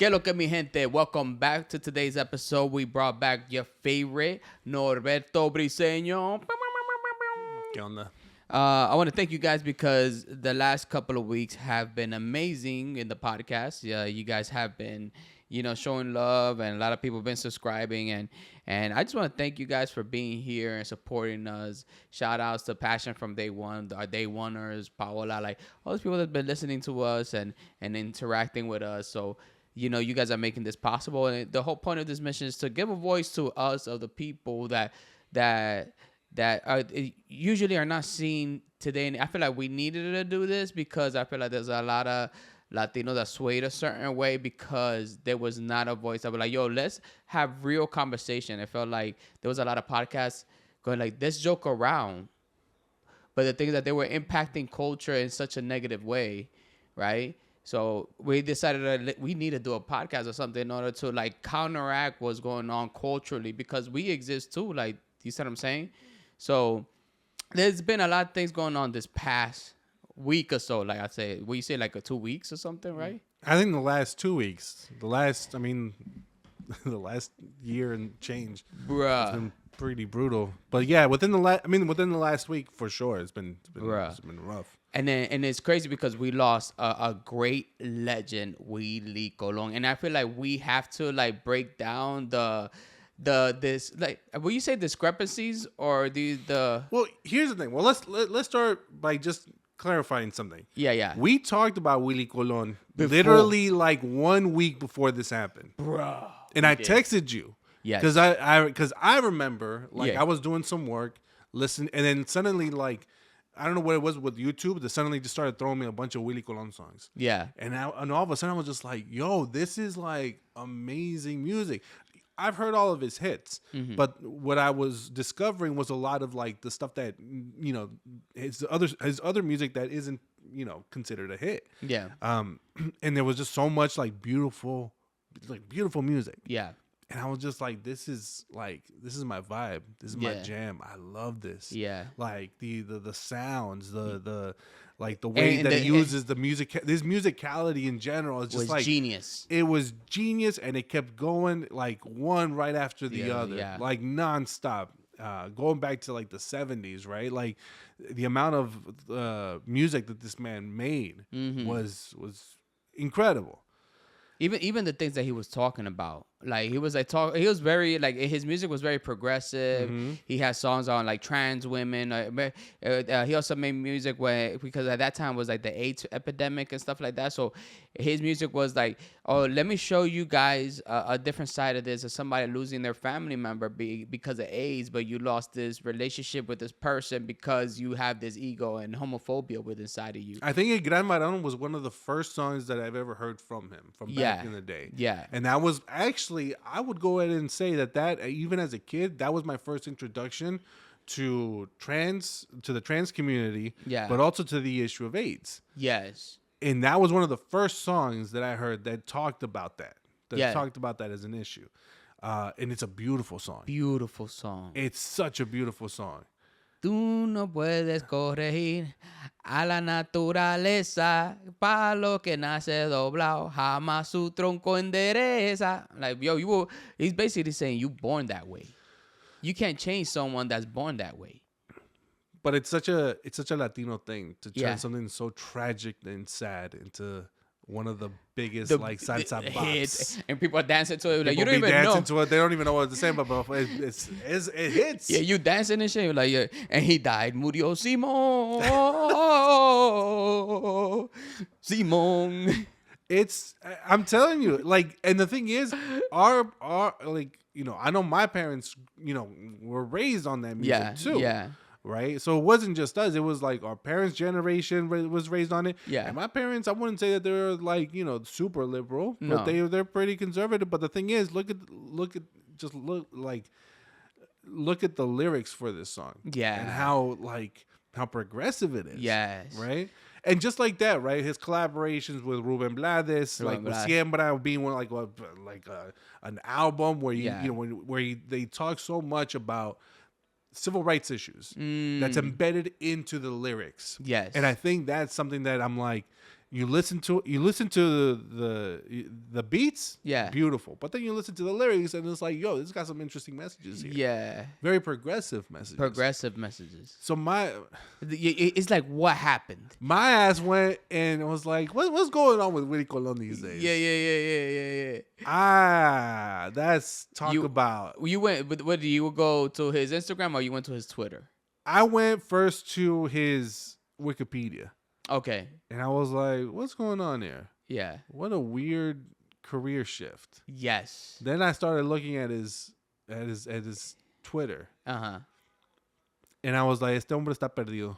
Que lo que mi gente, welcome back to today's episode. We brought back your favorite Norberto Briseño. ¿Qué onda? I want to thank you guys because the last couple of weeks have been amazing in the podcast. You guys have been, showing love, and a lot of people have been subscribing, and I just want to thank you guys for being here and supporting us. Shout outs to Passion from Day One, our Day Oneers, Paola, like all those people that have been listening to us and interacting with us. So, you guys are making this possible, and the whole point of this mission is to give a voice to us, of the people that are usually are not seen today. And I feel like we needed to do this because I feel like there's a lot of Latinos that swayed a certain way because there was not a voice that was like, yo, let's have real conversation. I felt like there was a lot of podcasts going like, let's joke around. But the thing is that they were impacting culture in such a negative way, right? So we decided that we need to do a podcast or something in order to like counteract what's going on culturally, because we exist too. Like, you see what I'm saying? So there's been a lot of things going on this past week or so. Like I say, you say like 2 weeks or something, right? I think the last 2 weeks. The last year and change. Bruh. It's been pretty brutal. But yeah, within the last week for sure, it's been rough. And it's crazy because we lost a great legend, Willie Colón, and I feel like we have to like break down this, like, will you say discrepancies or the Well, here's the thing. Well, let's start by just clarifying something. Yeah. We talked about Willie Colón Before. literally like 1 week before this happened. Bruh. And I texted you. Yes. Because I remember like Yeah. I was doing some work, listening, and then suddenly like I don't know what it was with YouTube. They suddenly just started throwing me a bunch of Willie Colón songs. Yeah. And all of a sudden I was just like, yo, this is like amazing music. I've heard all of his hits, but what I was discovering was a lot of like the stuff that, his other music that isn't, considered a hit. Yeah. And there was just so much like beautiful music. Yeah. And I was just like, this is my vibe. This is my jam. I love this. Yeah. Like the sounds, the like the way that he uses the music. This musicality in general is just like genius. It was genius, and it kept going like one right after the other, like nonstop. Going back to like the 70s, right? Like the amount of music that this man made was incredible. Even the things that he was talking about, like he was very like, his music was very progressive. He had songs on like trans women. He also made music because at that time was like the AIDS epidemic and stuff like that. So his music was like, oh, let me show you guys a different side of this, of somebody losing their family member because of AIDS, but you lost this relationship with this person because you have this ego and homophobia within inside of you. I think El Gran Varón was one of the first songs that I've ever heard from him from back in the day. Yeah. And that was actually, I would go ahead and say that even as a kid, that was my first introduction to the trans community, but also to the issue of AIDS. Yes. And that was one of the first songs that I heard that talked about that. Talked about that as an issue. And it's a beautiful song. Beautiful song. It's such a beautiful song. Tú no puedes corregir a la naturaleza, pa lo que nace doblado, jamás su tronco endereza. Like, yo, he's basically saying you born that way. You can't change someone that's born that way. But it's such a Latino thing to turn something so tragic and sad into one of the biggest salsa bops. And people are dancing to it. Like, you don't don't even know. To it. They don't even know what to say, but it hits. Yeah, you dancing and shit. You're like, yeah. And he died. Murió Simón. Simón. I'm telling you, like, and the thing is, our like, I know my parents, were raised on that music too. Yeah. Right, so it wasn't just us; it was like our parents' generation was raised on it. Yeah, and my parents, I wouldn't say that they're like super liberal, but they're pretty conservative. But the thing is, look at the lyrics for this song. Yeah, and how progressive it is. Yes, right. And just like that, right? His collaborations with Rubén Blades, like with Siembra being one an album where they talk so much about civil rights issues that's embedded into the lyrics. Yes. And I think that's something that I'm like, You listen to the beats, beautiful. But then you listen to the lyrics, and it's like, yo, this got some interesting messages here. Yeah, very progressive messages. So it's like, what happened? My ass went and was like, what's going on with Willie Colón these days? Yeah. That's about. You went, but what, did you go to his Instagram or you went to his Twitter? I went first to his Wikipedia. Okay. And I was like, what's going on there? Yeah. What a weird career shift. Yes. Then I started looking at his Twitter. Uh-huh. And I was like, este hombre está perdido.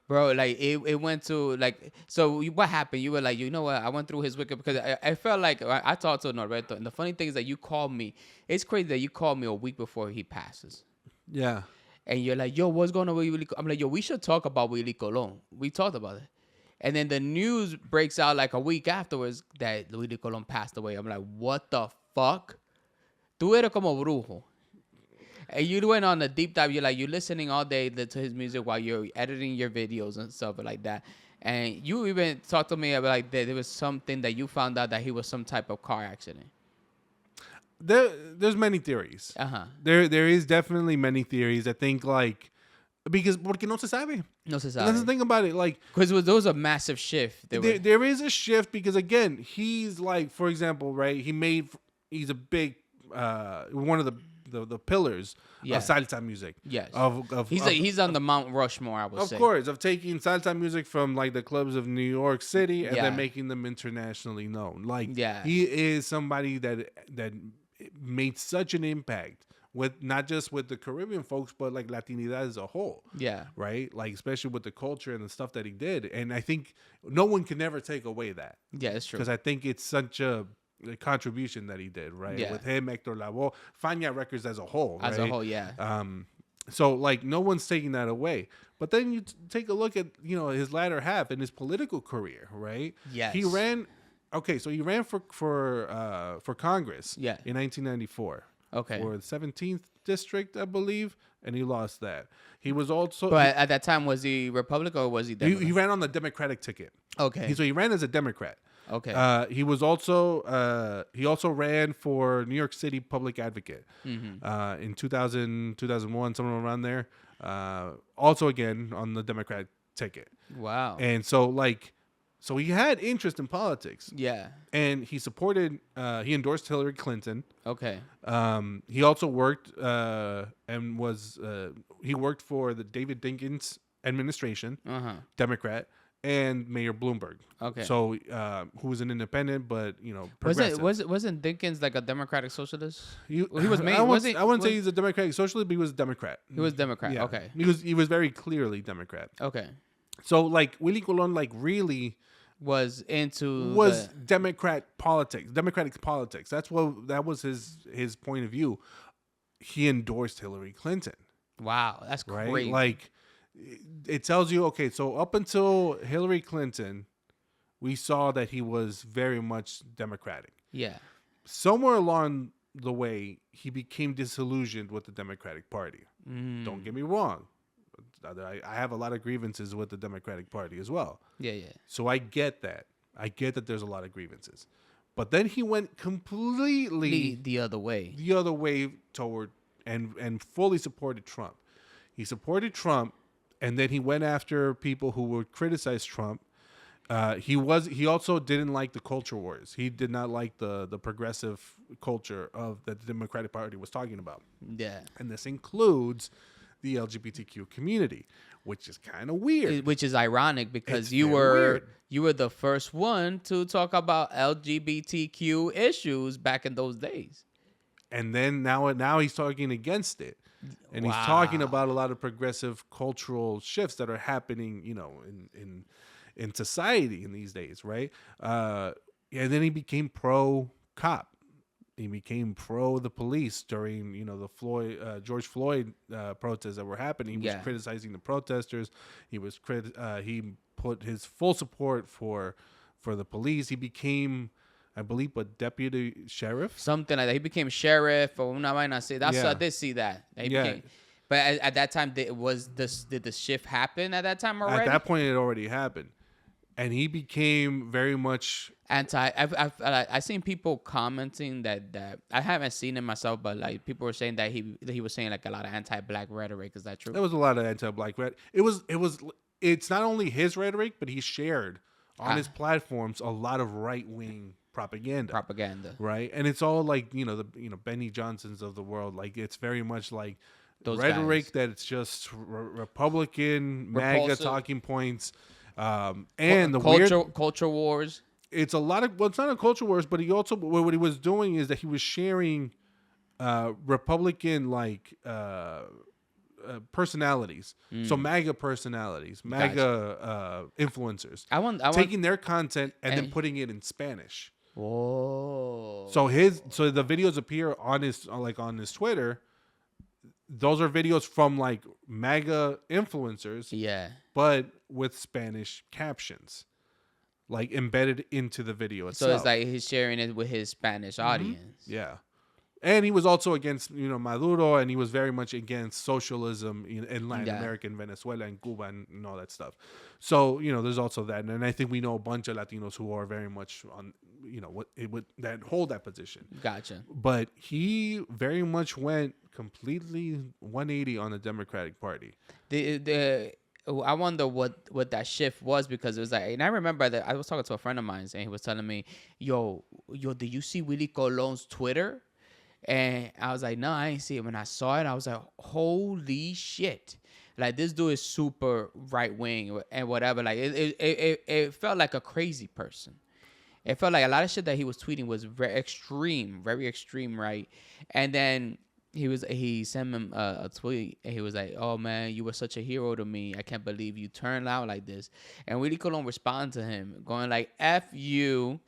Bro, like it went to like, so what happened? You were like, you know what? I went through his Wiki because I felt like I talked to Norberto, and the funny thing is that you called me. It's crazy that you called me a week before he passes. Yeah. And you're like, yo, what's going on with Willie? I'm like, yo, we should talk about Willie Colón. We talked about it. And then the news breaks out like a week afterwards that Willie Colón passed away. I'm like, what the fuck? Tú eres como brujo. And you went on a deep dive. You're listening all day to his music while you're editing your videos and stuff like that. And you even talked to me about like that there was something that you found out that he was some type of car accident. There's many theories. Uh-huh. There is definitely many theories. I think like porque no se sabe. No se sabe. That's the thing about it. Like, because there was a massive shift. There is a shift because again, he's like, for example, right? He's a big one of the pillars of salsa music. Yes. He's on the Mount Rushmore, I would say. Of course, of taking salsa music from like the clubs of New York City and then making them internationally known. Like, he is somebody that made such an impact with not just with the Caribbean folks, but like Latinidad as a whole. Yeah. Right? Like, especially with the culture and the stuff that he did. And I think no one can ever take away that. Yeah, it's true. Because I think it's such a contribution that he did, right? Yeah. With him, Hector Lavoe, Fania Records as a whole, right? As a whole, yeah. So, like, no one's taking that away. But then you take a look at, his latter half in his political career, right? Yes. He ran for Congress in 1994. Okay. For the 17th district, I believe, and he lost that. He was also... But at that time, was he Republican or was he Democrat? He ran on the Democratic ticket. Okay. So he ran as a Democrat. Okay. He also ran for New York City Public Advocate in 2000, 2001, somewhere around there. Also, again, on the Democratic ticket. Wow. And so, so he had interest in politics. Yeah. And he he endorsed Hillary Clinton. Okay. He also worked he worked for the David Dinkins administration, Democrat, and Mayor Bloomberg. Okay. So who was an independent, but progressive. Wasn't Dinkins like a Democratic socialist? He was made. I wouldn't say he's a Democratic socialist, but he was a Democrat. He was Democrat. Yeah. Okay. He was very clearly Democrat. Okay. So Willie Colón really was Democratic politics. That was his point of view. He endorsed Hillary Clinton. Wow, that's right? Crazy. Like, it tells you, okay, so up until Hillary Clinton, we saw that he was very much Democratic. Yeah. Somewhere along the way, he became disillusioned with the Democratic Party. Don't get me wrong. I have a lot of grievances with the Democratic Party as well. Yeah. So I get that. I get that there's a lot of grievances. But then he went completely the other way. The other way toward and fully supported Trump. He supported Trump, and then he went after people who would criticize Trump. He also didn't like the culture wars. He did not like the progressive culture that the Democratic Party was talking about. Yeah. And this includes the LGBTQ community, which is kind of weird. Which is ironic because you were the first one to talk about LGBTQ issues back in those days. And then now he's talking against it. And he's talking about a lot of progressive cultural shifts that are happening, in society in these days, right? And then he became pro-cop. He became pro the police during, the George Floyd protests that were happening. He was criticizing the protesters. He put his full support for the police. He became, I believe, a deputy sheriff, something like that. He became sheriff or una vaina así. I did see that. But at that time, did the shift happen at that time already? At that point, it already happened. and he became very much I've seen people commenting that I haven't seen it myself, but like people were saying that he was saying like a lot of anti-black rhetoric. Is that true? There was a lot of anti-black rhetoric. It's not only his rhetoric, but he shared on his platforms a lot of right-wing propaganda. Right? And it's all like, the Benny Johnsons of the world. Like, it's very much like those rhetoric guys. That it's just Republican, MAGA talking points. And the culture wars. It's a lot of, it's not a culture wars, but he also, what he was doing is that he was sharing Republican personalities. So MAGA personalities, MAGA influencers. Taking their content and then putting it in Spanish. Whoa. So the videos appear on his Twitter. Those are videos from like MAGA influencers. Yeah. But with Spanish captions, like embedded into the video itself. So it's like he's sharing it with his Spanish audience. Yeah. And he was also against, Maduro, and he was very much against socialism in Latin America, in Venezuela, and Cuba, and all that stuff. So, there's also that. And I think we know a bunch of Latinos who are very much on, that hold that position. Gotcha. But he very much went completely 180 on the Democratic Party. I wonder what that shift was, because it was like, and I remember that I was talking to a friend of mine and he was telling me, yo, did you see Willie Colón's Twitter? And I was like, no, I ain't see it. When I saw it, I was like, holy shit. Like, this dude is super right wing and whatever. Like, it felt like a crazy person. It felt like a lot of shit that he was tweeting was very extreme right. And then he sent him a tweet and he was like, oh man, you were such a hero to me. I can't believe you turned out like this. And Willie Colón responded to him going like, F you.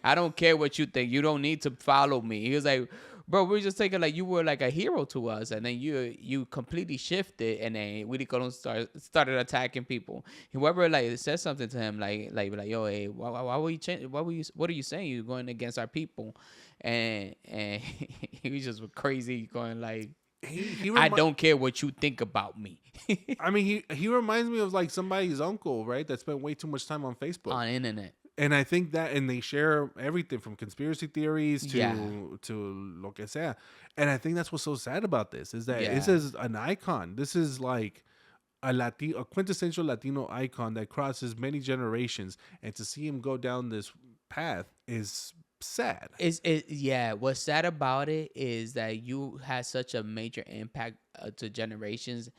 I don't care what you think. You don't need to follow me. He was like, bro, we're just thinking like you were like a hero to us, and then you completely shifted, and then Willie Colón started attacking people. Whoever like said something to him, like yo, hey, why were you change? What are you saying? You're going against our people, and he was just crazy, going like, I don't care what you think about me. I mean, he reminds me of like somebody's uncle, right? That spent way too much time on Facebook, on internet. And I think that, and they share everything from conspiracy theories to lo que sea. And I think that's what's so sad about this, is that this is an icon. This is like a quintessential Latino icon that crosses many generations. And to see him go down this path is sad. What's sad about it is that you had such a major impact to generations,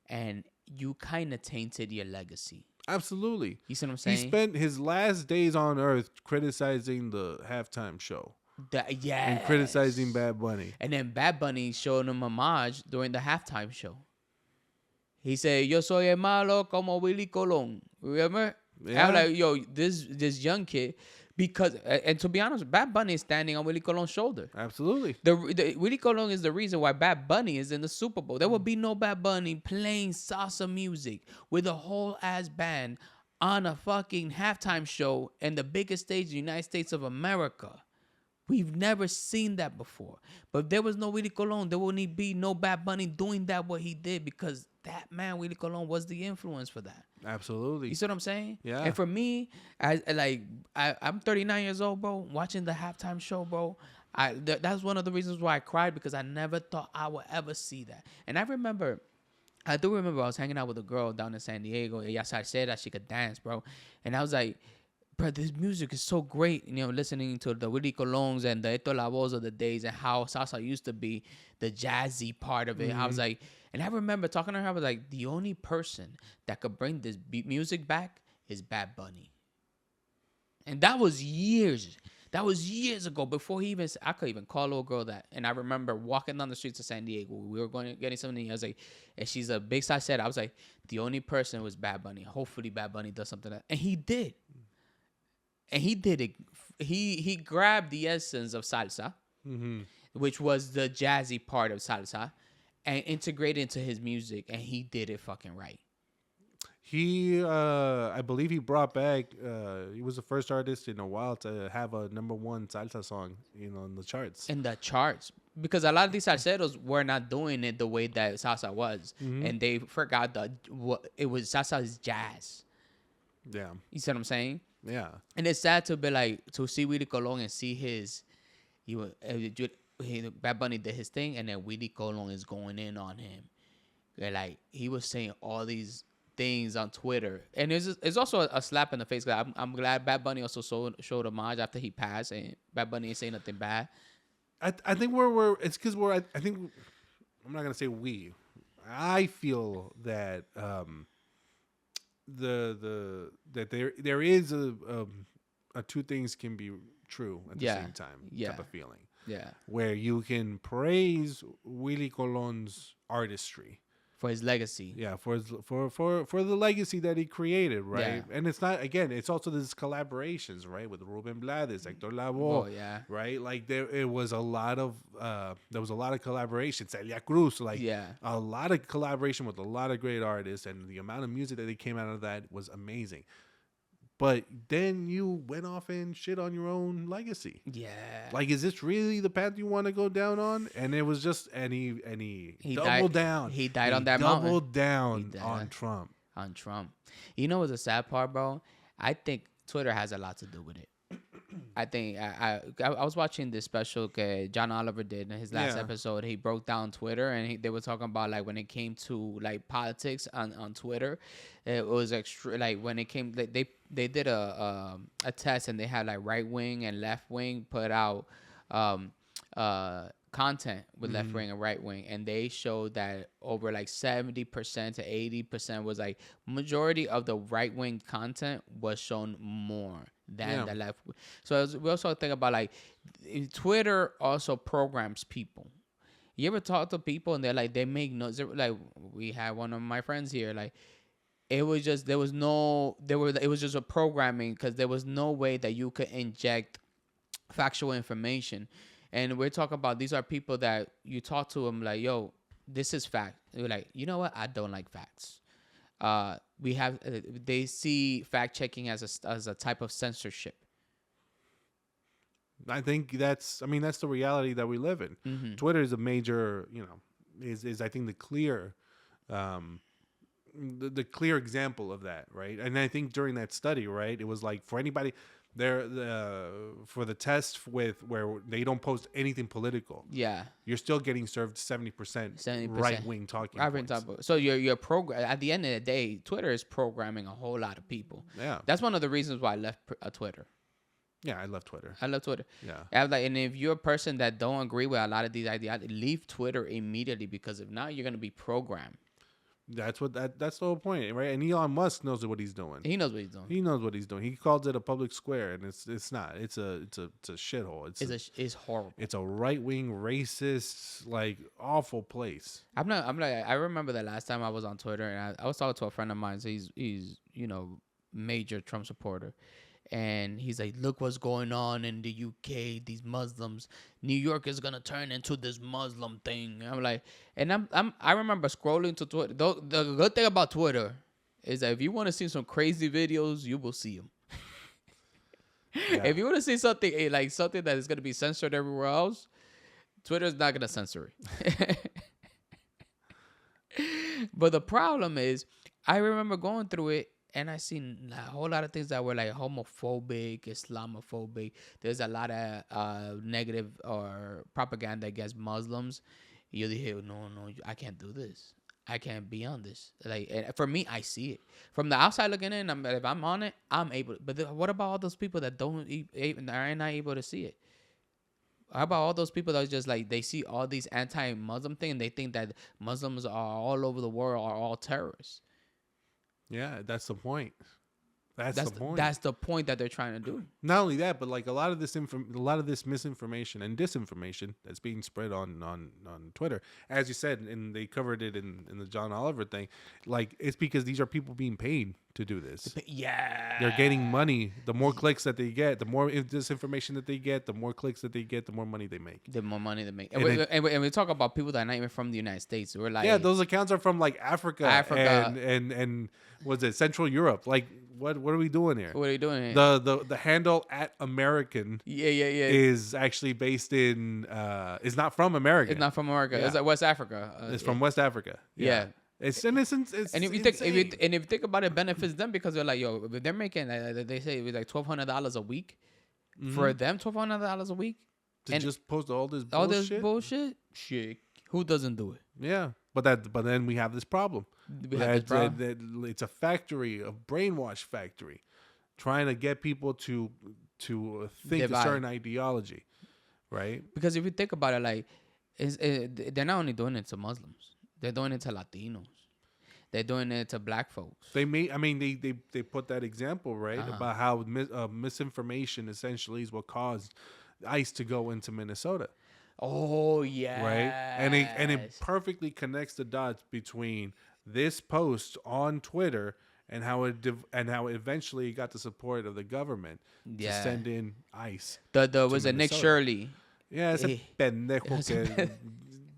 and you kind of tainted your legacy. Absolutely. You see what I'm saying? He spent his last days on Earth criticizing the halftime show. And criticizing Bad Bunny. And then Bad Bunny showed him homage during the halftime show. He said, yo soy el malo como Willie Colón. Remember? Yeah. I'm like, yo, this young kid. Because, and to be honest, Bad Bunny is standing on Willie Colón's shoulder. Absolutely. The Willie Colón is the reason why Bad Bunny is in the Super Bowl. There would be no Bad Bunny playing salsa music with a whole ass band on a fucking halftime show in the biggest stage in the United States of America. We've never seen that before. But if there was no Willie Colón, there wouldn't be no Bad Bunny doing that what he did, because that man, Willie Colón, was the influence for that. Absolutely. You see what I'm saying? Yeah. And for me, I'm 39 years old, bro, watching the halftime show, bro. That's one of the reasons why I cried, because I never thought I would ever see that. And I do remember I was hanging out with a girl down in San Diego. Ella salsera, she could dance, bro. And I was like, bro, this music is so great. Listening to the Willie Colóns and the Héctor Lavoes of the days, and how salsa used to be the jazzy part of it. Mm-hmm. I was like, and I remember talking to her, I was like, the only person that could bring this music back is Bad Bunny. And that was years. That was years ago, before I could even call a little girl that. And I remember walking down the streets of San Diego. We were getting something. I was like, and she's a big salsera. I was like, the only person was Bad Bunny. Hopefully Bad Bunny does something. And he did. And he did it. He grabbed the essence of salsa, which was the jazzy part of salsa, and integrated into his music. And he did it fucking right. I believe he brought back, he was the first artist in a while to have a #1 salsa song, in the charts. In the charts. Because a lot of these salseros were not doing it the way that salsa was. Mm-hmm. And they forgot that salsa is jazz. Yeah. You see what I'm saying? Yeah. And it's sad to be like, to see Willie Colón and see Bad Bunny did his thing, and then Willie Colón is going in on him. And like, he was saying all these things on Twitter, and it's also a slap in the face. I'm glad Bad Bunny also showed homage after he passed, and Bad Bunny ain't saying nothing bad. I think it's because I think I'm not gonna say we. I feel that that there is a two things can be true at the same time type of feeling. Yeah. Where you can praise Willie Colón's artistry. For his legacy. Yeah, for the legacy that he created, right? Yeah. And it's not, again, it's also these collaborations, right? With Rubén Blades, Héctor Lavoe, right? Like there was a lot of collaboration. Celia Cruz, a lot of collaboration with a lot of great artists, and the amount of music that they came out of that was amazing. But then you went off and shit on your own legacy. Yeah. Like, is this really the path you want to go down on? And it was just, and he doubled down. He died on that mountain. Doubled down on Trump. On Trump. You know what's the sad part, bro? I think Twitter has a lot to do with it. I think I was watching this special John Oliver did in his last episode. He broke down Twitter, and they were talking about like when it came to like politics on Twitter, it was extra. Like when it came, they did a test, and they had like right wing and left wing put out content with left wing and right wing, and they showed that over like 70% to 80% was like majority of the right wing content was shown more than the left. So we also think about like Twitter also programs people. You ever talk to people and they're like, they make no, like we had one of my friends here, like it was just it was just a programming, because there was no way that you could inject factual information. And we're talking about, these are people that you talk to them like, yo, this is fact. They're like, you know what? I don't like facts. They see fact checking as a type of censorship. I think that's the reality that we live in. Mm-hmm. Twitter is a major, is I think the clear, the clear example of that, right? And I think during that study, right, it was like for anybody there, for the test where they don't post anything political. Yeah, you're still getting served 70% right wing talking points. So your program, at the end of the day, Twitter is programming a whole lot of people. Yeah, that's one of the reasons why I left Twitter. Yeah, I love Twitter. Yeah, and if you're a person that don't agree with a lot of these ideas, leave Twitter immediately, because if not, you're gonna be programmed. That's the whole point, right? And Elon Musk knows what he's doing. He knows what he's doing. He calls it a public square, and it's not. It's a shithole. It's horrible. It's a right wing, racist, like awful place. I remember the last time I was on Twitter, and I was talking to a friend of mine. So he's major Trump supporter. And he's like, look what's going on in the UK. These Muslims, New York is gonna turn into this Muslim thing. I'm like, and I remember scrolling to Twitter. The good thing about Twitter is that if you want to see some crazy videos, you will see them. Yeah. If you want to see something like something that is gonna be censored everywhere else, Twitter is not gonna censor it. But the problem is, I remember going through it, and I seen a whole lot of things that were like homophobic, Islamophobic. There's a lot of negative or propaganda against Muslims. You hear, no, I can't do this. I can't be on this. Like, for me, I see it from the outside looking in. If I'm on it, I'm able. But what about all those people that are not able to see it? How about all those people that just like they see all these anti-Muslim things and they think that Muslims are all over the world are all terrorists? Yeah, that's the point. That's the point. That's the point that they're trying to do. Not only that, but like a lot of this misinformation and disinformation that's being spread on Twitter, as you said, and they covered it in the John Oliver thing. Like, it's because these are people being paid to do this. Yeah, they're getting money. The more clicks that they get, the more disinformation that they get, the more clicks that they get, the more money they make. The more money they make. And we talk about people that are not even from the United States. We're like, yeah, those accounts are from like Africa. And was it Central Europe? Like, what are we doing here? What are you doing here? The handle @American is actually based in is not from America. It's not from America. Yeah. It's like West Africa. It's from West Africa. Yeah. It's and if you think about it, it benefits them because they're like, yo, if they're making they say it was like $1,200 a week for them, $1,200 a week to just post all this bullshit. Shit, who doesn't do it? Yeah, but then we have this problem. That it's a factory, a brainwash factory, trying to get people to think a certain ideology, right? Because if you think about it, like, they're not only doing it to Muslims, they're doing it to Latinos. They're doing it to black folks. They put that example, right, about how misinformation essentially is what caused ICE to go into Minnesota. Oh yeah, right, and it perfectly connects the dots between this post on Twitter and how it eventually got the support of the government to send in ICE. Was it Nick Shirley? Yeah, ese pendejo que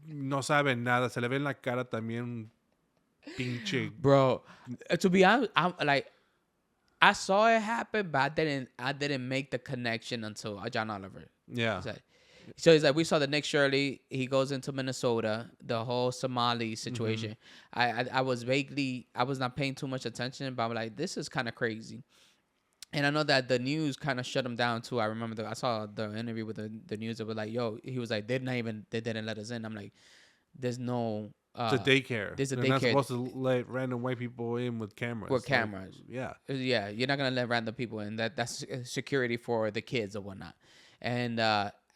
no sabe nada, se le ve en la cara también, pinche. Bro, to be honest, I saw it happen, but I didn't make the connection until John Oliver. Yeah. So it's like we saw the Nick Shirley. He goes into Minnesota. The whole Somali situation. I was not paying too much attention, but I'm like, this is kind of crazy. And I know that the news kind of shut him down too. I remember I saw the interview with the news. It was like, yo, he was like, they didn't let us in. I'm like, there's no. It's a daycare. There's a They're daycare. not supposed to let random white people in with cameras. Yeah. You're not gonna let random people in. That's security for the kids or whatnot. And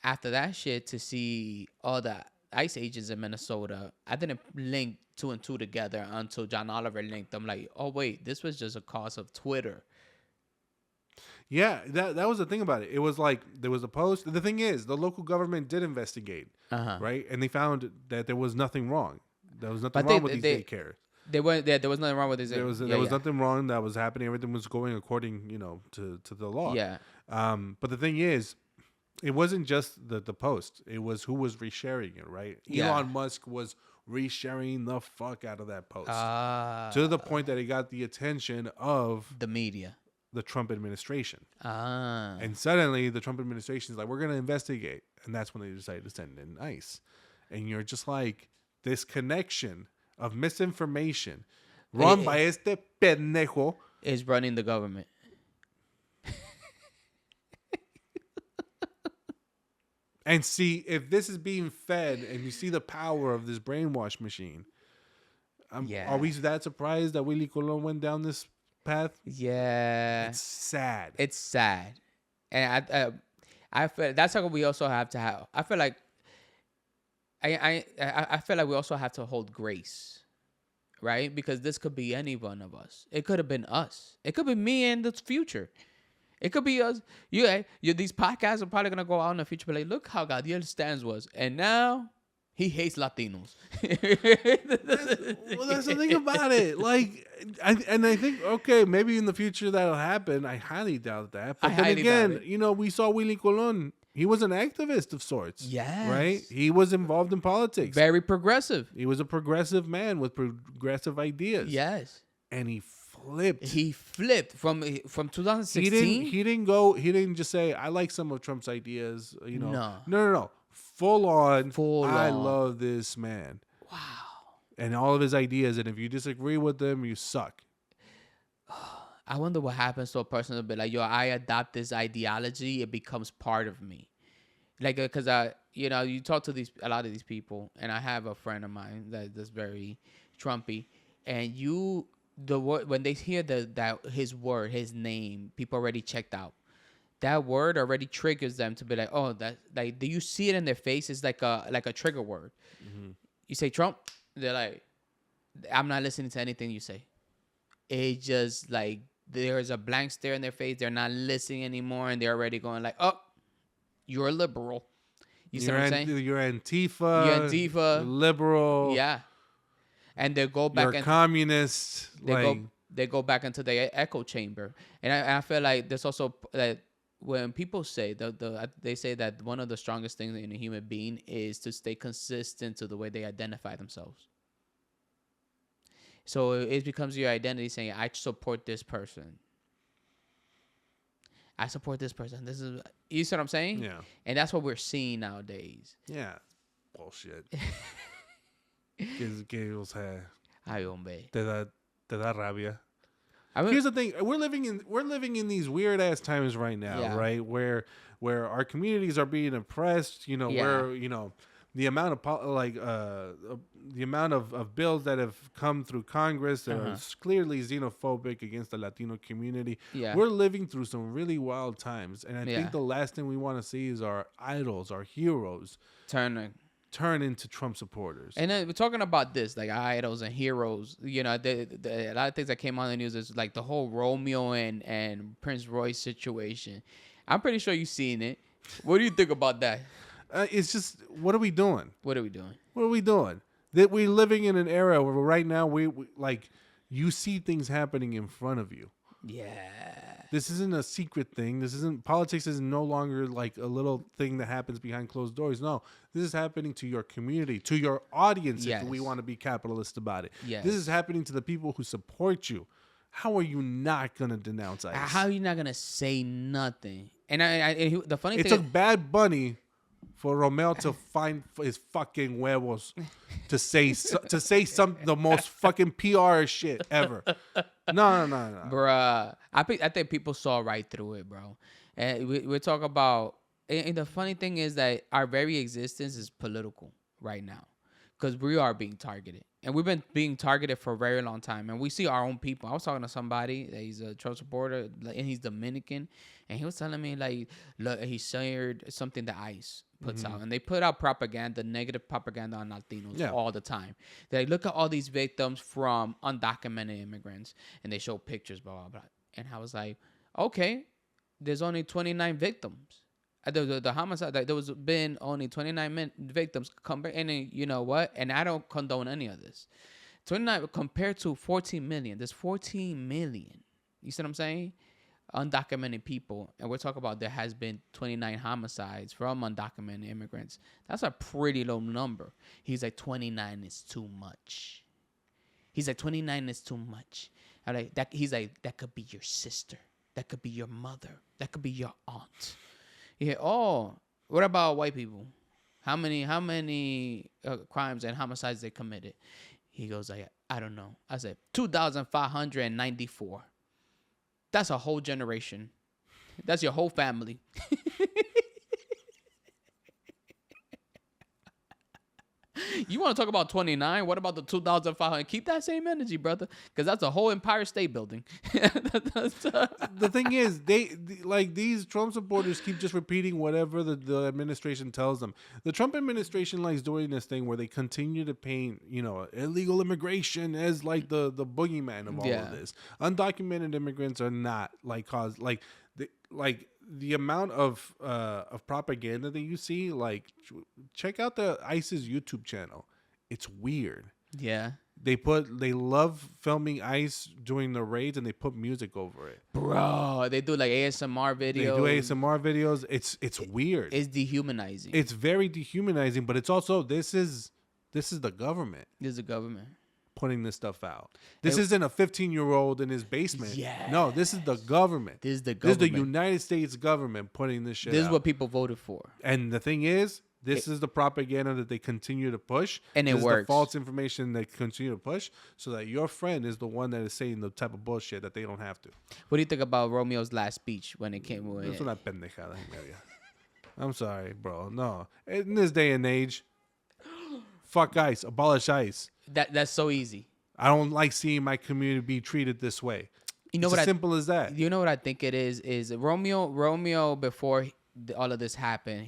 after that shit, to see all the ICE agents in Minnesota, I didn't link 2 and 2 together until John Oliver linked them. Like, oh wait, this was just a cause of Twitter. Yeah, that was the thing about it. It was like there was a post. The thing is, the local government did investigate, right? And they found that there was nothing wrong. There was nothing wrong with these daycares. There was nothing wrong with this. There was nothing wrong that was happening. Everything was going according, to the law. Yeah. But the thing is, it wasn't just the post. It was who was resharing it, right? Yeah. Elon Musk was resharing the fuck out of that post to the point that it got the attention of the media, the Trump administration. And suddenly the Trump administration is like, we're going to investigate. And that's when they decided to send in ICE. And you're just like, this connection of misinformation run by este pendejo is running the government. And see, if this is being fed and you see the power of this brainwash machine, are we that surprised that Willie Colón went down this path? Yeah. It's sad. It's sad. And I feel that's something we also have to have. I feel like I feel like we also have to hold grace, right? Because this could be any one of us. It could have been us. It could be me in the future. It could be us. These podcasts are probably gonna go out in the future, but like, look how Gadiel stance was, and now he hates Latinos. That's the thing about it. Like, I think okay, maybe in the future that'll happen. I highly doubt that. But then again, we saw Willie Colón. He was an activist of sorts. Yes. Right? He was involved in politics. Very progressive. He was a progressive man with progressive ideas. Yes. And he flipped. He flipped from 2016. He didn't just say, I like some of Trump's ideas. No. Full on. I love this man. Wow. And all of his ideas. And if you disagree with them, you suck. I wonder what happens to a person to be like, yo, I adopt this ideology. It becomes part of me. Like, because you talk to a lot of these people, and I have a friend of mine that's very Trumpy, and when they hear that his name, people already checked out. That word already triggers them to be like, oh, that, like, do you see it in their face? It's like a trigger word. Mm-hmm. You say Trump, they're like, I'm not listening to anything you say. It just like there's a blank stare in their face. They're not listening anymore, and they're already going like, oh, you're a liberal. You see what I'm saying? You're Antifa. You're liberal. Yeah. And they go back. You're communist. They go back into the echo chamber, and I feel like there's also that when people say they say that one of the strongest things in a human being is to stay consistent to the way they identify themselves. So it becomes your identity saying, I support this person. I support this person. This is, you see what I'm saying? Yeah. And that's what we're seeing nowadays. Yeah. Bullshit. Ay, hombre. Te da rabia. Here's the thing: we're living in these weird ass times right now, right? Where our communities are being oppressed. Where the amount of bills that have come through Congress that are clearly xenophobic against the Latino community. Yeah. We're living through some really wild times, and I think the last thing we want to see is our idols, our heroes, turn into Trump supporters. And then we're talking about this, like idols and heroes. A lot of things that came on the news is like the whole Romeo and Prince Royce situation. I'm pretty sure you've seen it. What do you think about that? It's just, what are we doing? What are we doing? That we're living in an era where right now we like you see things happening in front of you. Yeah. This isn't a secret thing. Politics is no longer like a little thing that happens behind closed doors. No, this is happening to your community, to your audience. Yes. If we want to be capitalist about it. Yes. This is happening to the people who support you. How are you not going to denounce ICE? How are you not going to say nothing? And the funny thing it took Bad Bunny for Romeo to find his fucking huevos to say the most fucking PR shit ever. No. Bruh, I think people saw right through it, bro. And we're talking about, and the funny thing is that our very existence is political right now because we are being targeted. And we've been being targeted for a very long time. And we see our own people. I was talking to somebody that he's a Trump supporter, and he's Dominican. And he was telling me, like, look, he shared something that ICE puts out. And they put out propaganda, negative propaganda on Latinos all the time. They look at all these victims from undocumented immigrants. And they show pictures, blah, blah, blah. And I was like, okay, there's only 29 victims. The homicide, there was been only 29 victims. And you know what? And I don't condone any of this. 29 compared to 14 million. There's 14 million. You see what I'm saying? Undocumented people. And we're talking about there has been 29 homicides from undocumented immigrants. That's a pretty low number. He's like, 29 is too much. He's like, 29 is too much. He's like, that could be your sister. That could be your mother. That could be your aunt. Yeah. Oh, what about white people? How many crimes and homicides they committed? He goes like, I don't know. I said 2,594. That's a whole generation. That's your whole family. You want to talk about 29? What about the 2,500? Keep that same energy, brother, because that's a whole Empire State Building. The thing is, these Trump supporters keep just repeating whatever the administration tells them. The Trump administration likes doing this thing where they continue to paint, illegal immigration as like the boogeyman of all of this. Undocumented immigrants are not the amount of propaganda that you see, like, check out the ICE's YouTube channel. It's weird. Yeah. They love filming ICE doing the raids, and they put music over it. Bro, they do like ASMR videos. It's weird. It's dehumanizing. It's very dehumanizing, but it's also this is the government. This is the government putting this stuff out. This isn't a 15-year-old in his basement. Yeah. No, this is the government. This is the United States government putting this shit out. This is what people voted for. And the thing is, this is the propaganda that they continue to push. And it works. This is the false information they continue to push so that your friend is the one that is saying the type of bullshit that they don't have to. What do you think about Romeo's last speech when it came? That's una pendejada. I'm sorry, bro. No. In this day and age, fuck ICE. Abolish ICE. That's so easy. I don't like seeing my community be treated this way. It's as simple as that. You know what I think it is? Is Romeo before all of this happened,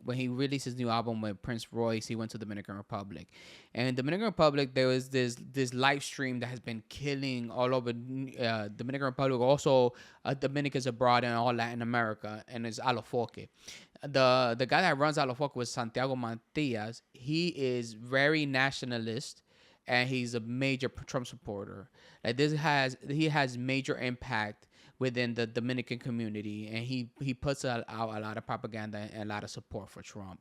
when he released his new album with Prince Royce, he went to Dominican Republic. And Dominican Republic, there was this live stream that has been killing all over Dominican Republic. Also, Dominicans abroad in all Latin America, and it's Alofoque. The guy that runs Alofoque was Santiago Matias. He is very nationalist, and he's a major Trump supporter. Like he has major impact within the Dominican community, and he puts out a lot of propaganda and a lot of support for Trump.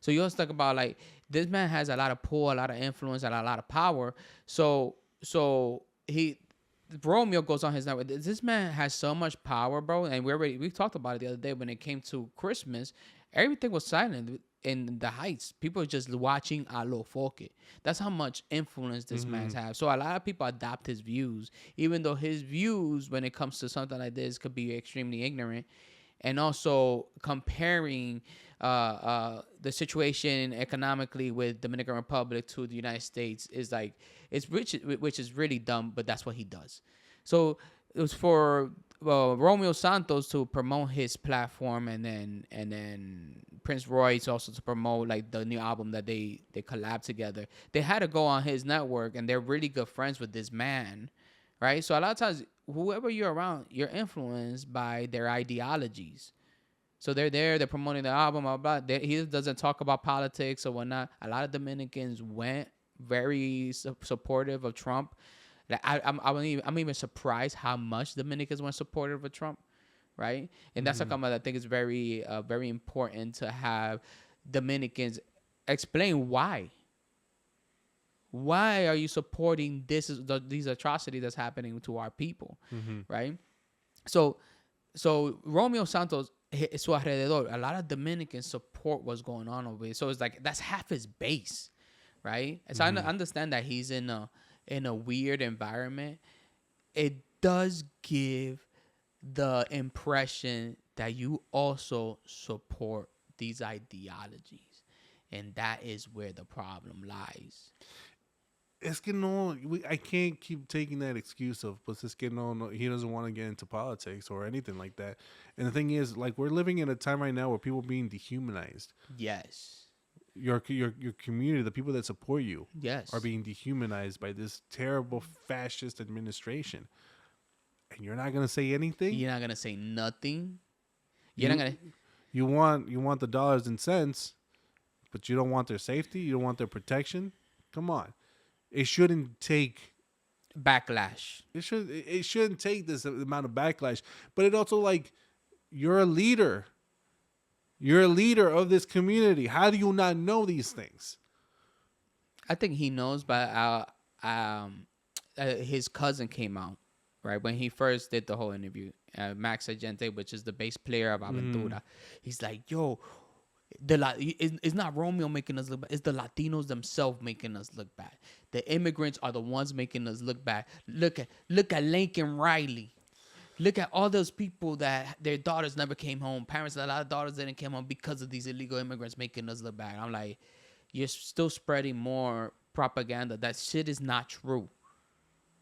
So you always talk about, like, this man has a lot of pull, a lot of influence, and a lot of power. So Romeo goes on his network. This man has so much power, bro. And we talked about it the other day when it came to Christmas. Everything was silent. in the heights. People are just watching a lo foque. That's how much influence this man's have. So a lot of people adopt his views, even though his views when it comes to something like this could be extremely ignorant. And also comparing the situation economically with Dominican Republic to the United States is like, it's rich, which is really dumb, but that's what he does. So it was for Romeo Santos to promote his platform, and then Prince Royce also to promote like the new album that they collab together. They had to go on his network, and they're really good friends with this man, right? So a lot of times, whoever you're around, you're influenced by their ideologies. So they're there, they're promoting the album, blah, blah, blah. He doesn't talk about politics or whatnot. A lot of Dominicans went very supportive of Trump. Like I'm even surprised how much Dominicans were supportive of Trump, right? And that's something that I think is very very important to have Dominicans explain why. Why are you supporting these atrocities that's happening to our people, right? So Romeo Santos, su alrededor, a lot of Dominican support what's going on over here. So it's like that's half his base, right? And so I understand that he's in a weird environment. It does give the impression that you also support these ideologies, and that is where the problem lies. Es que no, I can't keep taking that excuse of, pues es que no, he doesn't want to get into politics or anything like that. And the thing is, like, we're living in a time right now where people are being dehumanized. Yes. Your community, the people that support you, yes, are being dehumanized by this terrible fascist administration. And you're not gonna say anything. You're not gonna say nothing. You're not gonna. You want the dollars and cents, but you don't want their safety. You don't want their protection. Come on. It shouldn't take backlash. It shouldn't take this amount of backlash. But it also, like, you're a leader. You're a leader of this community. How do you not know these things? I think he knows, but his cousin came out, right? When he first did the whole interview, Max Agente, which is the bass player of Aventura. He's like, yo, it's not Romeo making us look bad. It's the Latinos themselves making us look bad. The immigrants are the ones making us look bad. Look at Lincoln Riley. Look at all those people that their daughters never came home. Parents, a lot of daughters didn't come home because of these illegal immigrants making us look bad. I'm like, you're still spreading more propaganda. That shit is not true.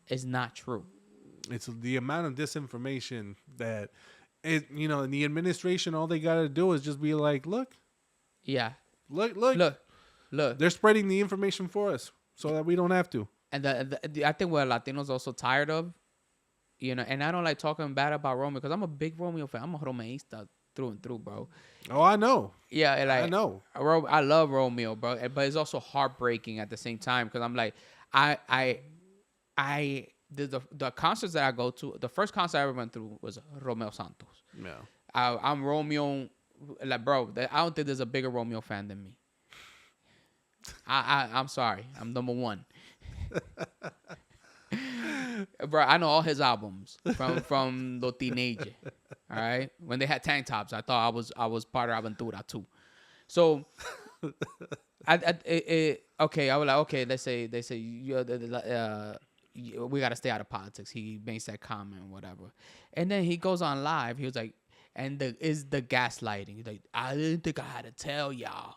It's not true. It's the amount of disinformation that, in the administration, all they got to do is just be like, look. Yeah. Look. They're spreading the information for us so that we don't have to. And I think what Latinos also tired of, and I don't like talking bad about Romeo because I'm a big Romeo fan. I'm a Romeista through and through, bro. Oh, I know. Yeah, like, I know. I love Romeo, bro, but it's also heartbreaking at the same time because I'm like, the concerts that I go to, the first concert I ever went through was Romeo Santos. Yeah. I'm Romeo, like, bro. I don't think there's a bigger Romeo fan than me. I'm sorry. I'm number one. Bro, I know all his albums from the teenager. All right, when they had tank tops, I thought I was part of Aventura too. So, okay, I was like, okay, they say we gotta stay out of politics. He makes that comment, whatever, and then he goes on live. He was like, and is the gaslighting. He's like, I didn't think I had to tell y'all.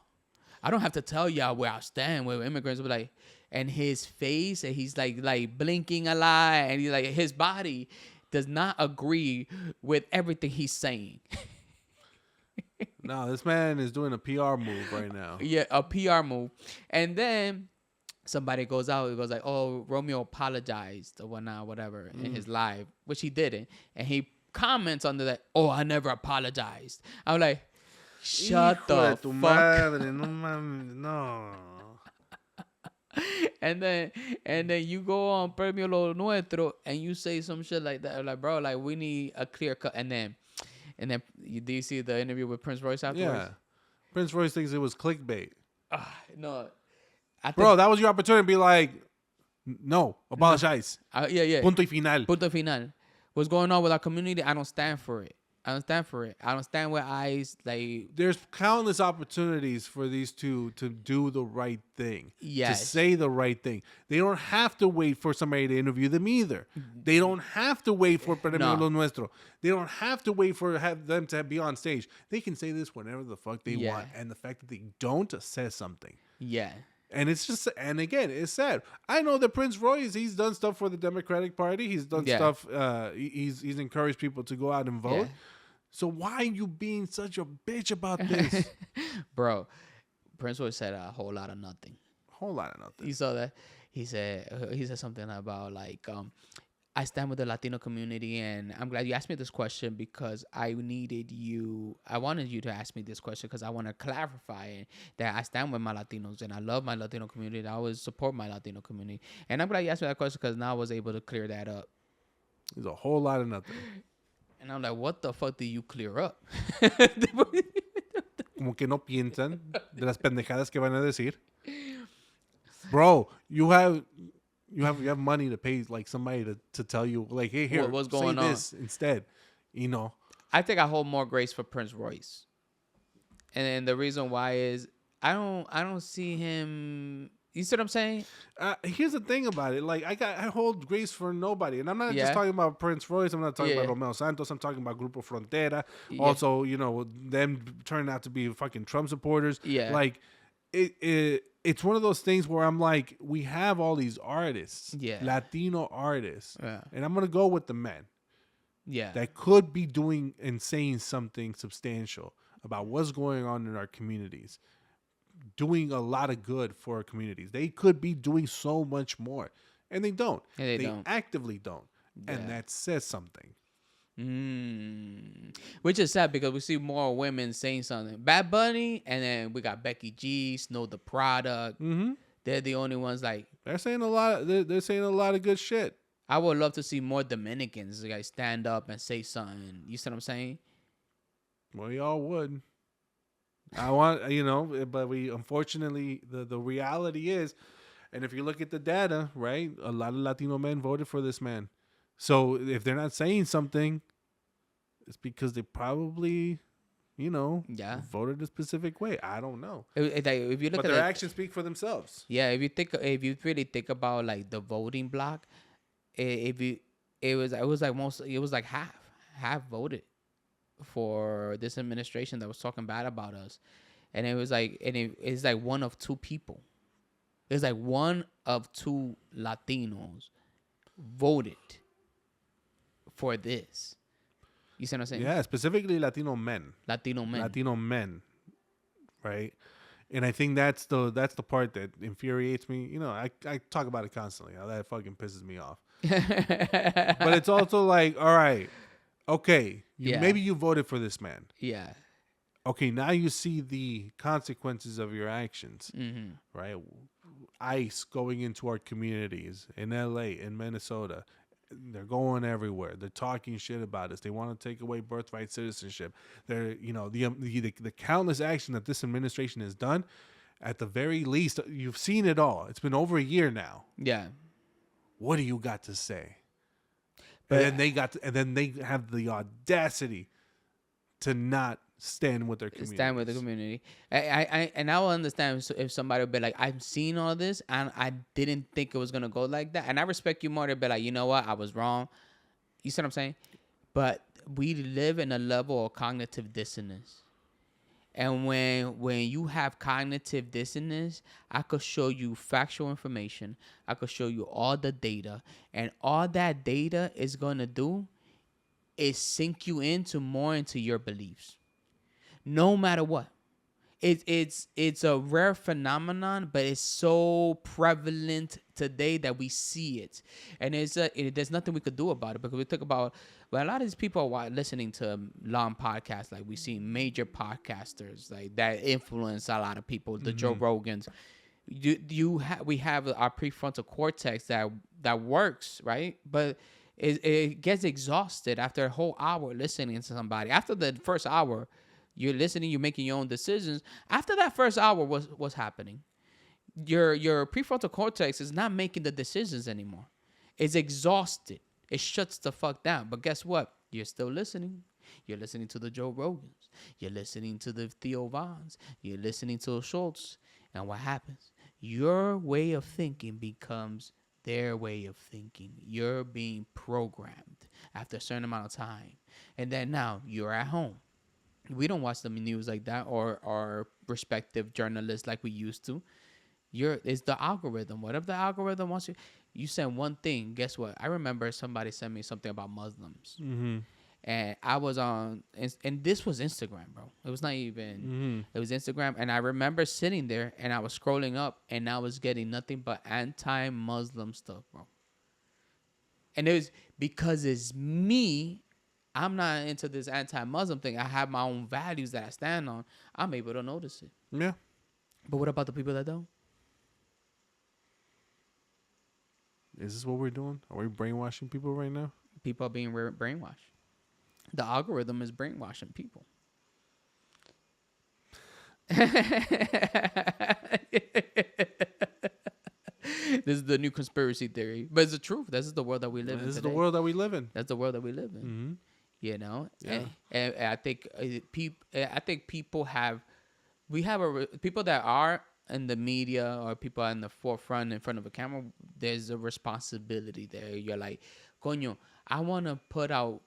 I don't have to tell y'all where I stand with immigrants. But like, and his face, and he's like blinking a lot, and he's like, his body does not agree with everything he's saying. No, this man is doing a PR move right now. Yeah, a PR move. And then somebody goes out, it goes like, oh, Romeo apologized or whatnot, whatever, in his live, which he didn't. And he comments under that, oh, I never apologized. I'm like, shut the fuck madre, no. And then you go on Premio Lo Nuestro and you say some shit like that. Like, bro, like, we need a clear cut. And then do you see the interview with Prince Royce afterwards? Yeah. Prince Royce thinks it was clickbait. No. Bro, that was your opportunity to be like, no, apologize. Yeah. Punto y final. Punto final. What's going on with our community? I don't stand for it. I don't stand for it. I don't stand with eyes like. There's countless opportunities for these two to do the right thing. Yes. To say the right thing. They don't have to wait for somebody to interview them either. They don't have to wait for Premio Lo Nuestro. They don't have to wait for them to be on stage. They can say this whenever the fuck they want. And the fact that they don't says something. Yeah. And it's just, and again, it's sad. I know that Prince Royce, he's done stuff for the Democratic Party. He's done stuff. He's encouraged people to go out and vote. Yeah. So why are you being such a bitch about this, bro? Prince Royce said a whole lot of nothing. Whole lot of nothing. You saw that? He said something about like, I stand with the Latino community, and I'm glad you asked me this question because I wanted you to ask me this question because I want to clarify that I stand with my Latinos and I love my Latino community. I always support my Latino community. And I'm glad you asked me that question because now I was able to clear that up. There's a whole lot of nothing. And I'm like, what the fuck do you clear up? Como que no piensan de las pendejadas que van a decir. Bro, you have money to pay like somebody to tell you like, hey, here, what's going on? This instead, you know. I think I hold more grace for Prince Royce, and the reason why is I don't see him. You see what I'm saying? Here's the thing about it. Like I hold grace for nobody, and I'm not just talking about Prince Royce. I'm not talking about Romeo Santos. I'm talking about Grupo Frontera. Yeah. Also, you know, them turning out to be fucking Trump supporters. Yeah, like it's one of those things where I'm like, we have all these artists, Latino artists, and I'm gonna go with the men, that could be doing and saying something substantial about what's going on in our communities, doing a lot of good for our communities. They could be doing so much more, and they don't. They don't. Actively don't, and that says something. Which is sad because we see more women saying something. Bad Bunny, and then we got Becky G, Snow the Product. Mm-hmm. They're the only ones like they're saying a lot. They're saying a lot of good shit. I would love to see more Dominicans like stand up and say something. You see what I'm saying? Well, y'all would. I want, you know, but we unfortunately the reality is, and if you look at the data, right, a lot of Latino men voted for this man. So if they're not saying something, it's because they probably, you know, voted a specific way. I don't know. If you look but at their actions speak for themselves. Yeah, if you really think about like the voting block, it was like half voted for this administration that was talking bad about us, and it's like one of two people. It's like one of two Latinos voted for this. You see what I'm saying? Yeah, specifically Latino men. Latino men. Right? And I think that's the part that infuriates me. You know, I talk about it constantly. How that fucking pisses me off. But it's also like, all right, okay, maybe you voted for this man. Yeah. Okay, now you see the consequences of your actions. Mm-hmm. Right? ICE going into our communities in LA, in Minnesota. They're going everywhere. They're talking shit about us. They want to take away birthright citizenship. They're, you know, the countless action that this administration has done. At the very least, you've seen it all. It's been over a year now. Yeah. What do you got to say? But and then they have the audacity to not stand with their community. Stand with the community. I will understand if somebody would be like, I've seen all this and I didn't think it was gonna go like that. And I respect you more to be like, you know what, I was wrong. You see what I'm saying? But we live in a level of cognitive dissonance. And when you have cognitive dissonance, I could show you factual information. I could show you all the data. And all that data is gonna do is sink you into your beliefs. No matter what, it's a rare phenomenon, but it's so prevalent today that we see it, and there's nothing we could do about it because we talk about. Well, a lot of these people are listening to long podcasts, like we see major podcasters like that influence a lot of people. The Joe Rogans. We have our prefrontal cortex that works, right, but it gets exhausted after a whole hour listening to somebody. After the first hour. You're listening, you're making your own decisions. After that first hour, what's happening? Your prefrontal cortex is not making the decisions anymore. It's exhausted. It shuts the fuck down. But guess what? You're still listening. You're listening to the Joe Rogans. You're listening to the Theo Vons. You're listening to Schultz. And what happens? Your way of thinking becomes their way of thinking. You're being programmed after a certain amount of time. And then now you're at home. We don't watch the news like that, or our respective journalists like we used to. It's the algorithm. Whatever the algorithm wants you send one thing. Guess what? I remember somebody sent me something about Muslims. Mm-hmm. And I was on, and this was Instagram, bro. It was not even, It was Instagram. And I remember sitting there and I was scrolling up and I was getting nothing but anti-Muslim stuff, bro. And it was because it's me. I'm not into this anti-Muslim thing. I have my own values that I stand on. I'm able to notice it. Yeah. But what about the people that don't? Is this what we're doing? Are we brainwashing people right now? People are being brainwashed. The algorithm is brainwashing people. This is the new conspiracy theory, but it's the truth. This is the world that we live in. This is today. the world that we live in. That's the world that we live in. Mm-hmm. You know, yeah. And I think people have, people that are in the media or people in the forefront in front of a camera. There's a responsibility there. You're like, coño, I want to put out.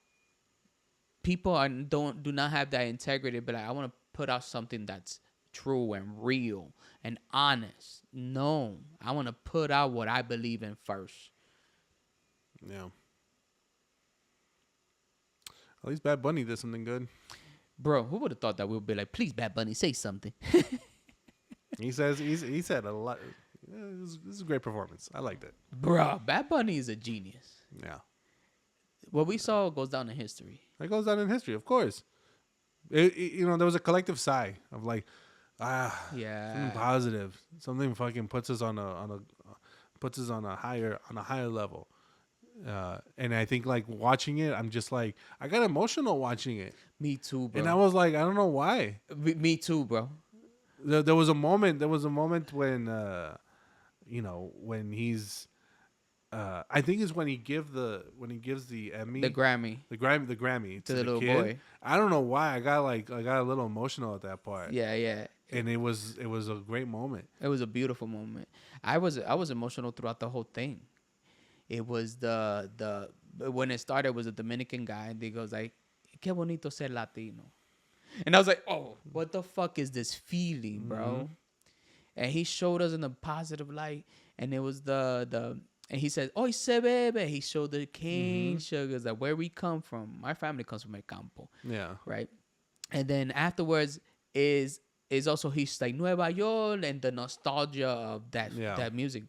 People do not have that integrity, but I want to put out something that's true and real and honest. No, I want to put out what I believe in first. Yeah. At least Bad Bunny did something good. Bro, who would have thought that we would be like, please, Bad Bunny, say something. He said a lot. This is a great performance. I liked it. Bro, Bad Bunny is a genius. Yeah. What we saw goes down in history. It goes down in history, of course. There was a collective sigh of like, yeah, something positive, something fucking puts us on a higher level. And I think like watching it, I'm just like, I got emotional watching it. Me too, bro. And I was like, I don't know why. Me too, bro. There was a moment when, when he's. I think it's when he gives the Emmy, the Grammy to the little kid. boy. I don't know why I got a little emotional at that part. Yeah. And it was a great moment. It was a beautiful moment. I was emotional throughout the whole thing. It was the when it started, it was a Dominican guy, and he goes like, "Qué bonito ser Latino," and I was like, "Oh, what the fuck is this feeling, bro?" Mm-hmm. And he showed us in a positive light, and it was and he said, "Hoy se bebe." He showed the cane sugars, like where we come from. My family comes from El Campo. Yeah. Right. And then afterwards is also he's like Nueva York and the nostalgia of that music.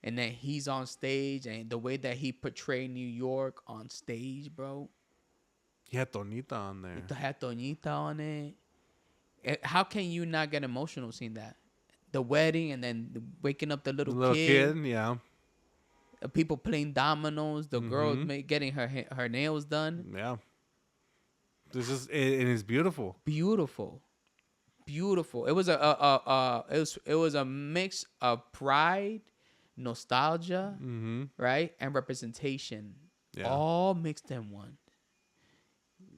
And then he's on stage and the way that he portrayed New York on stage, bro. He had Tonita on there. He had Tonita on it. How can you not get emotional seeing that? The wedding and then waking up the little kid. Yeah. People playing dominoes. The girl getting her nails done. Yeah. It's beautiful. Beautiful. It was it was a mix of pride, nostalgia, right, and representation, all mixed in one.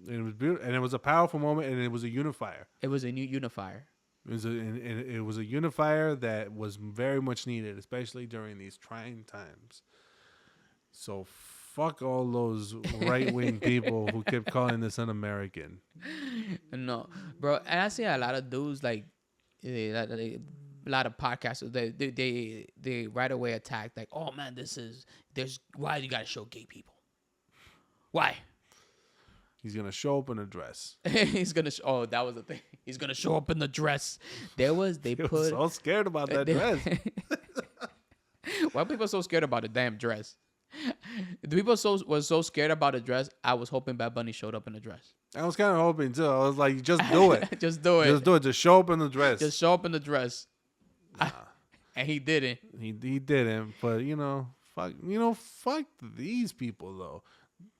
It was beautiful, and it was a powerful moment, and it was a unifier. It was a new unifier. It was a unifier that was very much needed, especially during these trying times. So fuck all those right-wing people who kept calling this un-American. No, bro. And I see a lot of dudes like a lot of podcasters. They right away attack like, oh man, there's why you gotta show gay people? Why? He's gonna show up in a dress. He's gonna. Oh, that was the thing. He's gonna show up in the dress. They was so scared about that dress. Why are people so scared about a damn dress? The people was so scared about a dress. I was hoping Bad Bunny showed up in a dress. I was kind of hoping too. I was like, just do it. Just do it. Just do it. Just show up in the dress. Just show up in the dress. Nah. And he didn't. He didn't. But fuck these people though.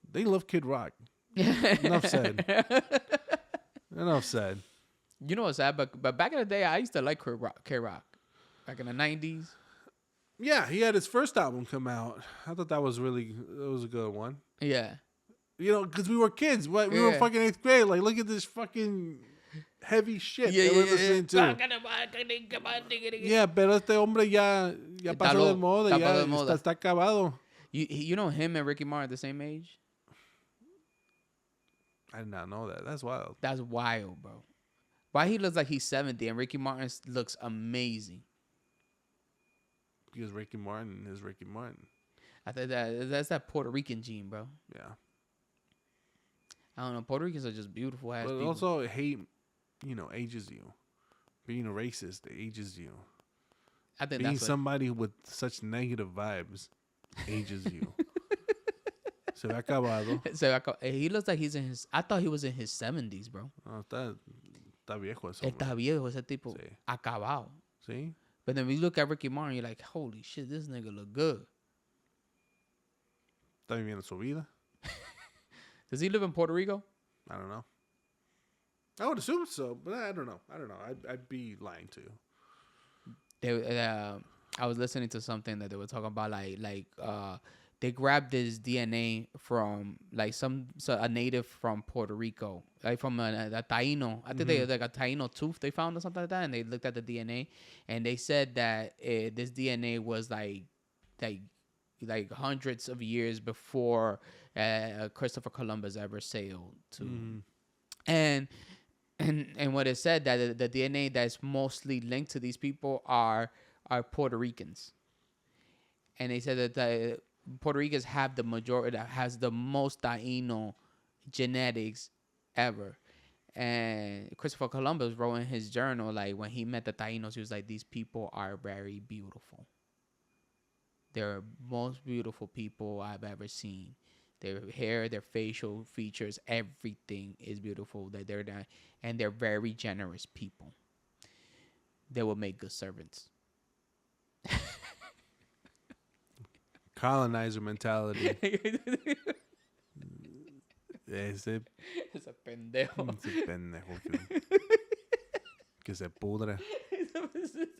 They love Kid Rock. Enough said. You know what's sad? But back in the day, I used to like Kid Rock. Back in the 90s. Yeah, he had his first album come out. I thought it was a good one. Yeah. because we were kids. We were fucking 8th grade. Like, look at this fucking heavy shit that we're listening to. Yeah, pero este hombre ya pasó de moda. Ya está acabado. You know him and Ricky Martin are the same age? I did not know that. That's wild. That's wild, bro. Why he looks like he's 70 and Ricky Martin looks amazing? Because Ricky Martin is Ricky Martin. I think that's that Puerto Rican gene, bro. Yeah. I don't know. Puerto Ricans are just beautiful ass people. But also, hate, ages you. Being a racist ages you. I think being somebody with such negative vibes ages you. Se ve acabado. He looks like he's in his... I thought he was in his 70s, bro. No, está viejo eso. Está viejo ese tipo. Sí. Acabado. Sí. But then when you look at Ricky Martin, you're like, holy shit, this nigga look good. Está viviendo su vida. Does he live in Puerto Rico? I don't know. I would assume so, but I don't know. I'd be lying to you. I was listening to something that they were talking about, like they grabbed this DNA from a native from Puerto Rico, like from a Taino. I think they like a Taino tooth they found or something like that, and they looked at the DNA, and they said that this DNA was like hundreds of years before Christopher Columbus ever sailed to, and what it said that the DNA that's mostly linked to these people are Puerto Ricans, and they said that the Puerto Ricans have the majority, that has the most Taino genetics ever. And Christopher Columbus wrote in his journal, like, when he met the Tainos, he was like, these people are very beautiful. They're the most beautiful people I've ever seen. Their hair, their facial features, everything is beautiful. And they're very generous people. They will make good servants. Colonizer mentality. Ese pendejo. Ese pendejo que se pudre.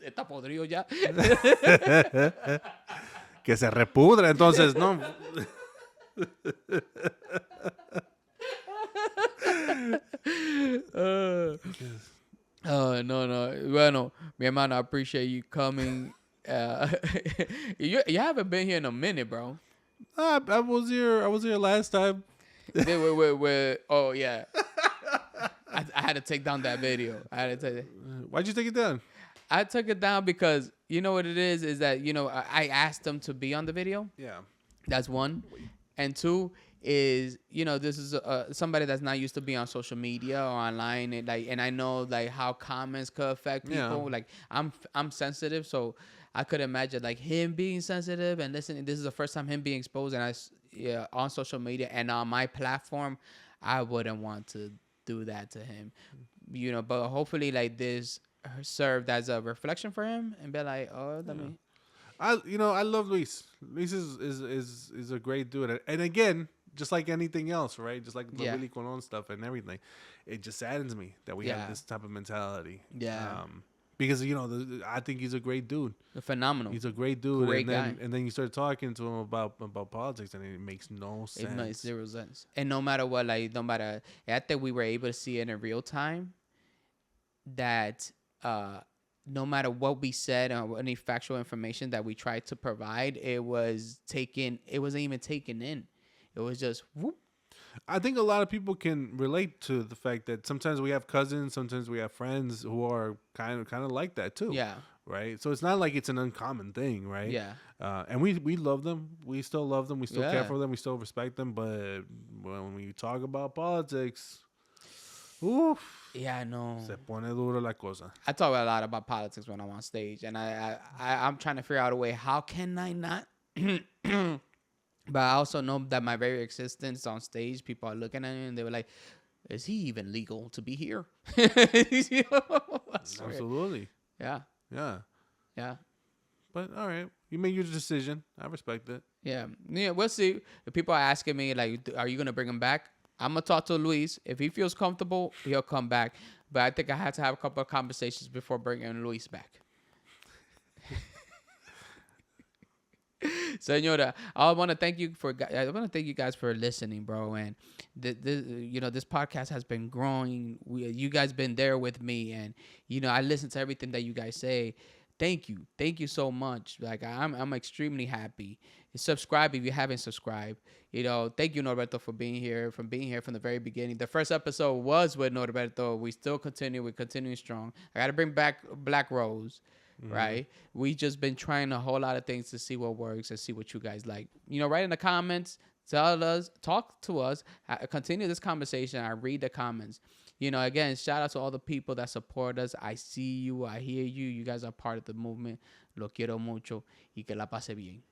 Está podrido ya. Que se repudre, entonces, no. No. Bueno, mi hermano, I appreciate you coming. You haven't been here in a minute, bro. I was here last time. Oh yeah. I had to take down that video. Why'd you take it down? I took it down because you know what it is that I asked them to be on the video. Yeah. That's one. And two is, this is somebody that's not used to be on social media or online, and I know how comments could affect people. Yeah. Like I'm sensitive, so I could imagine him being sensitive and listening. This is the first time him being exposed, and on social media and on my platform, I wouldn't want to do that to him, But hopefully, this served as a reflection for him and be like, oh, let me. I love Luis. Luis is a great dude, and again, just like anything else, right? Just like the Willie Colón stuff and everything, it just saddens me that we have this type of mentality. Yeah. Because I think he's a great dude. Phenomenal. He's a great dude. Great guy. And then you start talking to him about politics, and it makes no sense. It makes zero sense. And no matter what, I think we were able to see it in real time that no matter what we said or any factual information that we tried to provide, it wasn't even taken in. It was just whoop. I think a lot of people can relate to the fact that sometimes we have cousins, sometimes we have friends who are kind of like that too. Yeah. Right. So it's not like it's an uncommon thing, right? Yeah. And we love them. We still love them. We still care for them. We still respect them. But when we talk about politics, oof. Yeah, I know. Se pone duro la cosa. I talk a lot about politics when I'm on stage, and I'm trying to figure out a way. How can I not? But I also know that my very existence on stage, people are looking at me and they were like, "Is he even legal to be here?" Absolutely. Yeah. Yeah. Yeah. But all right, you made your decision. I respect it. Yeah. We'll see. If people are asking me are you gonna bring him back? I'm gonna talk to Luis. If he feels comfortable, he'll come back. But I think I had to have a couple of conversations before bringing Luis back. Señora, I want to thank you guys for listening, bro. And this podcast has been growing. You guys been there with me, and I listen to everything that you guys say. Thank you so much. Like I'm extremely happy. Subscribe if you haven't subscribed. Thank you, Norberto, for being here. From the very beginning. The first episode was with Norberto. We still continue. We're continuing strong. I got to bring back Black Rose. Right, we just been trying a whole lot of things to see what works and see what you guys like. Write in the comments, tell us, talk to us, continue this conversation. I read the comments. Again, shout out to all the people that support us. I see you, I hear you. You guys are part of the movement. Lo quiero mucho y que la pase bien.